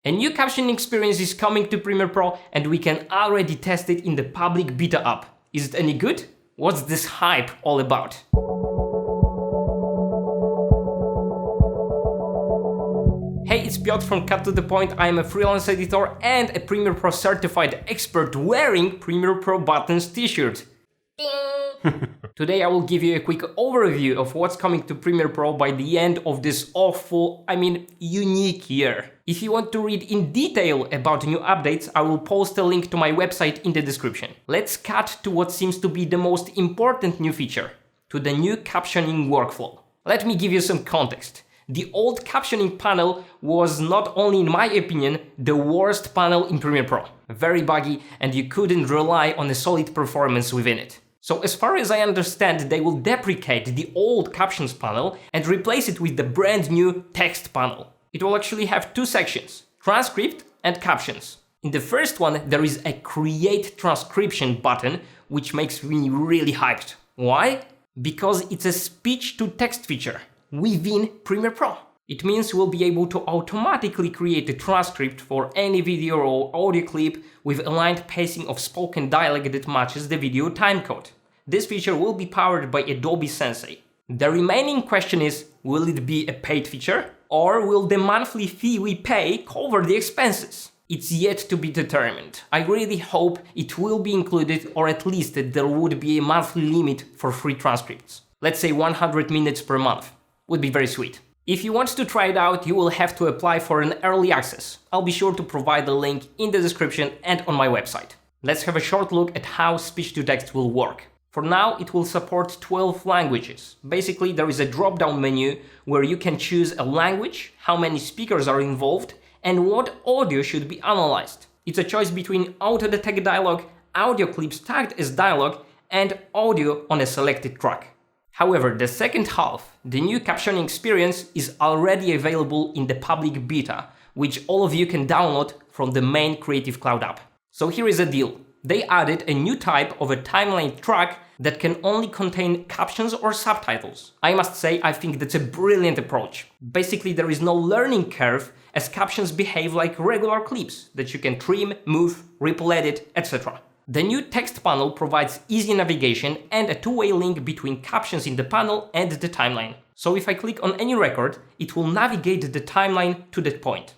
A new captioning experience is coming to Premiere Pro and we can already test it in the public beta app. Is it any good? What's this hype all about? Hey, it's Piotr from Cut to the Point. I am a freelance editor and a Premiere Pro certified expert wearing Premiere Pro Buttons t-shirt. Today I will give you a quick overview of what's coming to Premiere Pro by the end of this unique year. If you want to read in detail about new updates, I will post a link to my website in the description. Let's cut to what seems to be the most important new feature, to the new captioning workflow. Let me give you some context. The old captioning panel was, not only in my opinion, the worst panel in Premiere Pro. Very buggy and you couldn't rely on a solid performance within it. So as far as I understand, they will deprecate the old captions panel and replace it with the brand new text panel. It will actually have two sections, transcript and captions. In the first one, there is a create transcription button, which makes me really hyped. Why? Because it's a speech to text feature within Premiere Pro. It means we'll be able to automatically create a transcript for any video or audio clip with aligned pacing of spoken dialect that matches the video timecode. This feature will be powered by Adobe Sensei. The remaining question is, will it be a paid feature? Or will the monthly fee we pay cover the expenses? It's yet to be determined. I really hope it will be included, or at least that there would be a monthly limit for free transcripts. Let's say 100 minutes per month. Would be very sweet. If you want to try it out, you will have to apply for an early access. I'll be sure to provide the link in the description and on my website. Let's have a short look at how speech-to-text will work. For now, it will support 12 languages. Basically, there is a drop-down menu where you can choose a language, how many speakers are involved, and what audio should be analyzed. It's a choice between auto-detect dialogue, audio clips tagged as dialogue, and audio on a selected track. However, the second half, the new captioning experience, is already available in the public beta, which all of you can download from the main Creative Cloud app. So here is the deal. They added a new type of a timeline track that can only contain captions or subtitles. I must say, I think that's a brilliant approach. Basically, there is no learning curve as captions behave like regular clips that you can trim, move, ripple edit, etc. The new text panel provides easy navigation and a two-way link between captions in the panel and the timeline. So if I click on any record, it will navigate the timeline to that point.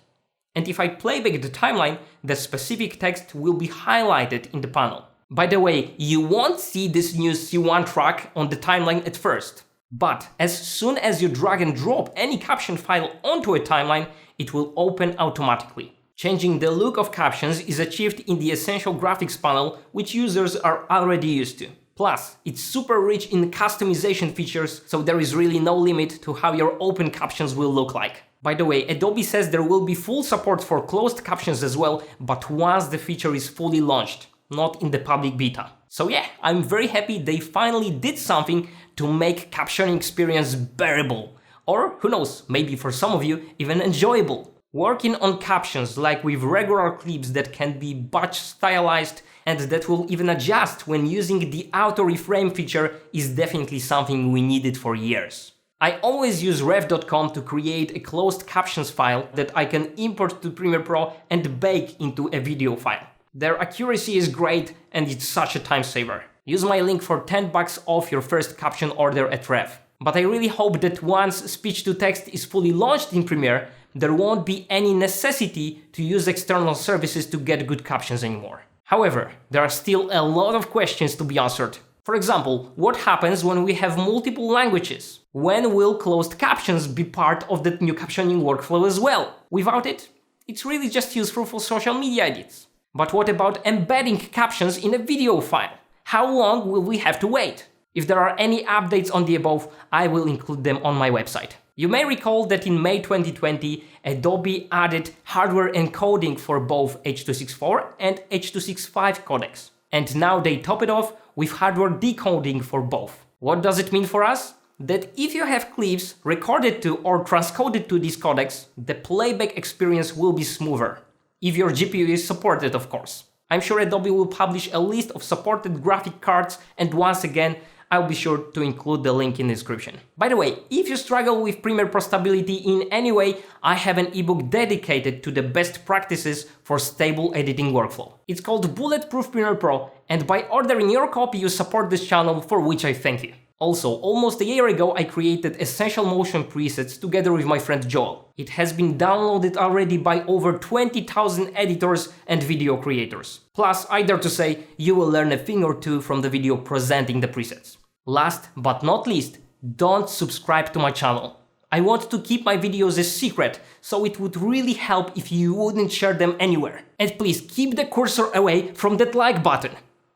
And if I playback the timeline, the specific text will be highlighted in the panel. By the way, you won't see this new C1 track on the timeline at first. But as soon as you drag and drop any caption file onto a timeline, it will open automatically. Changing the look of captions is achieved in the Essential Graphics panel, which users are already used to. Plus, it's super rich in customization features, so there is really no limit to how your open captions will look like. By the way, Adobe says there will be full support for closed captions as well, but once the feature is fully launched, not in the public beta. So yeah, I'm very happy they finally did something to make captioning experience bearable. Or, who knows, maybe for some of you, even enjoyable. Working on captions like with regular clips that can be batch stylized and that will even adjust when using the auto reframe feature is definitely something we needed for years. I always use ref.com to create a closed captions file that I can import to Premiere Pro and bake into a video file. Their accuracy is great and it's such a time saver. Use my link for $10 off your first caption order at Ref. But I really hope that once speech-to-text is fully launched in Premiere, there won't be any necessity to use external services to get good captions anymore. However, there are still a lot of questions to be answered. For example, what happens when we have multiple languages? When will closed captions be part of the new captioning workflow as well? Without it, it's really just useful for social media edits. But what about embedding captions in a video file? How long will we have to wait? If there are any updates on the above, I will include them on my website. You may recall that in May 2020, Adobe added hardware encoding for both H.264 and H.265 codecs. And now they top it off with hardware decoding for both. What does it mean for us? That if you have clips recorded to or transcoded to these codecs, the playback experience will be smoother. If your GPU is supported, of course. I'm sure Adobe will publish a list of supported graphic cards, and once again, I'll be sure to include the link in the description. By the way, if you struggle with Premiere Pro stability in any way, I have an ebook dedicated to the best practices for stable editing workflow. It's called Bulletproof Premiere Pro, and by ordering your copy you support this channel, for which I thank you. Also, almost a year ago I created Essential Motion presets together with my friend Joel. It has been downloaded already by over 20,000 editors and video creators. Plus, I dare to say, you will learn a thing or two from the video presenting the presets. Last but not least, don't subscribe to my channel. I want to keep my videos a secret, so it would really help if you wouldn't share them anywhere. And please keep the cursor away from that like button.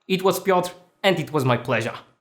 It was Piotr, and it was my pleasure.